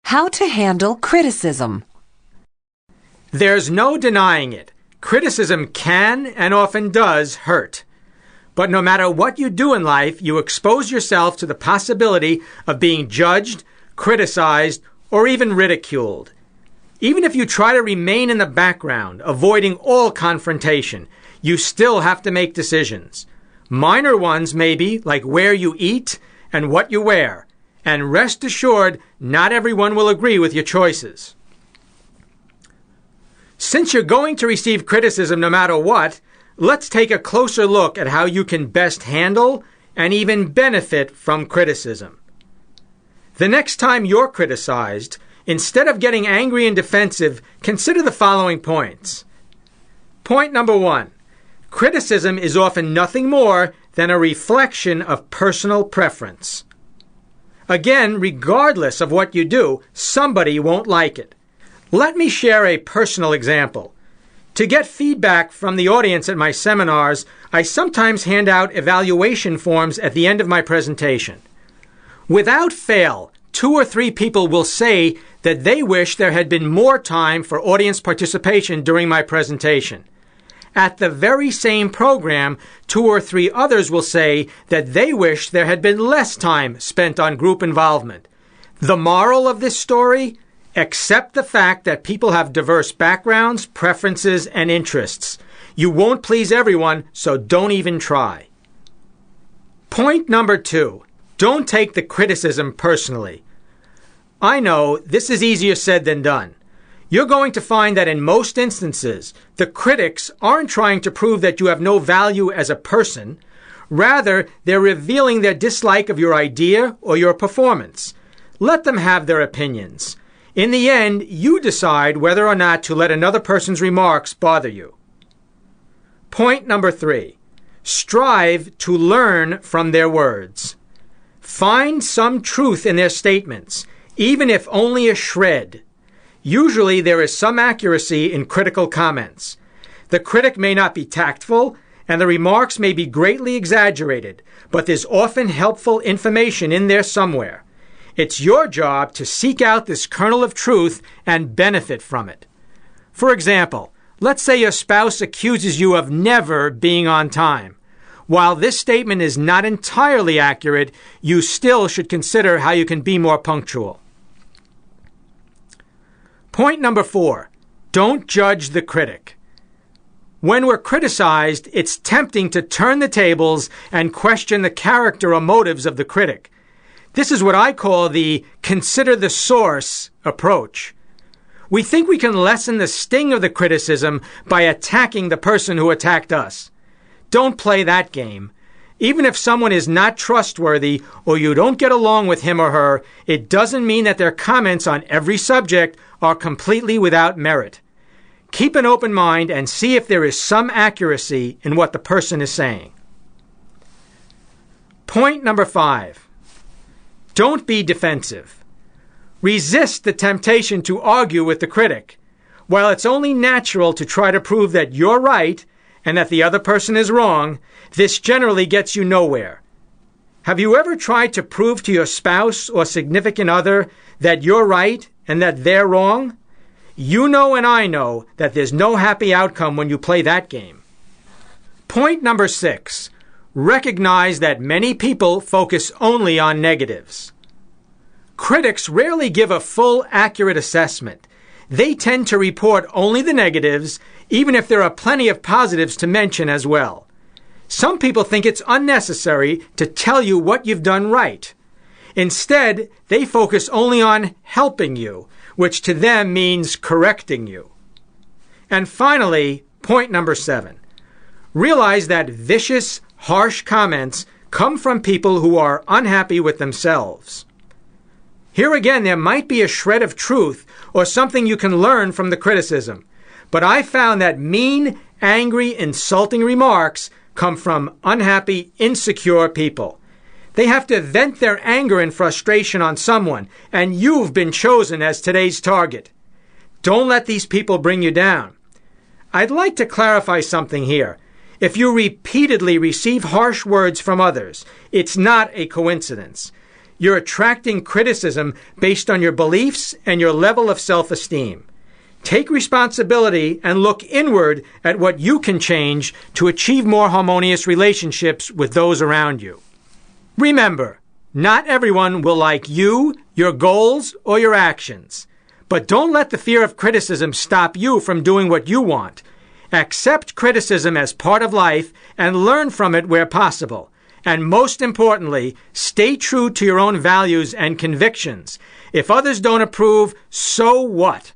How to handle criticism. There's no denying it. Criticism can and often does hurt. But no matter what you do in life, you expose yourself to the possibility of being judged, criticized, or even ridiculed. Even if you try to remain in the background, avoiding all confrontation, you still have to make decisions. Minor ones maybe, like where you eat and what you wear. And rest assured, not everyone will agree with your choices. Since you're going to receive criticism no matter what, let's take a closer look at how you can best handle and even benefit from criticism. The next time you're criticized, instead of getting angry and defensive, consider the following points. Point number 1. Criticism is often nothing more than a reflection of personal preference. Again, regardless of what you do, somebody won't like it. Let me share a personal example. To get feedback from the audience at my seminars, I sometimes hand out evaluation forms at the end of my presentation. Without fail, 2 or 3 people will say that they wish there had been more time for audience participation during my presentation. At the very same program, 2 or 3 others will say that they wish there had been less time spent on group involvement. The moral of this story? Accept the fact that people have diverse backgrounds, preferences, and interests. You won't please everyone, so don't even try. Point number 2. Don't take the criticism personally. I know this is easier said than done. You're going to find that in most instances, the critics aren't trying to prove that you have no value as a person. Rather, they're revealing their dislike of your idea or your performance. Let them have their opinions. In the end, you decide whether or not to let another person's remarks bother you. Point number 3. Strive to learn from their words. Find some truth in their statements, even if only a shred. Usually there is some accuracy in critical comments. The critic may not be tactful, and the remarks may be greatly exaggerated, but there's often helpful information in there somewhere. It's your job to seek out this kernel of truth and benefit from it. For example, let's say your spouse accuses you of never being on time. While this statement is not entirely accurate, you still should consider how you can be more punctual. Point number 4. Don't judge the critic. When we're criticized, it's tempting to turn the tables and question the character or motives of the critic. This is what I call the consider the source approach. We think we can lessen the sting of the criticism by attacking the person who attacked us. Don't play that game. Even if someone is not trustworthy or you don't get along with him or her, it doesn't mean that their comments on every subject are completely without merit. Keep an open mind and see if there is some accuracy in what the person is saying. Point number 5. Don't be defensive. Resist the temptation to argue with the critic. While it's only natural to try to prove that you're right and that the other person is wrong, this generally gets you nowhere. Have you ever tried to prove to your spouse or significant other that you're right and that they're wrong? You know and I know that there's no happy outcome when you play that game. Point number 6. Recognize that many people focus only on negatives. Critics rarely give a full, accurate assessment. They tend to report only the negatives, even if there are plenty of positives to mention as well. Some people think it's unnecessary to tell you what you've done right. Instead, they focus only on helping you, which to them means correcting you. And finally, point number 7. Realize that vicious, harsh comments come from people who are unhappy with themselves. Here again, there might be a shred of truth or something you can learn from the criticism. But I found that mean, angry, insulting remarks come from unhappy, insecure people. They have to vent their anger and frustration on someone, and you've been chosen as today's target. Don't let these people bring you down. I'd like to clarify something here. If you repeatedly receive harsh words from others, it's not a coincidence. You're attracting criticism based on your beliefs and your level of self-esteem. Take responsibility and look inward at what you can change to achieve more harmonious relationships with those around you. Remember, not everyone will like you, your goals, or your actions. But don't let the fear of criticism stop you from doing what you want. Accept criticism as part of life and learn from it where possible. And most importantly, stay true to your own values and convictions. If others don't approve, so what?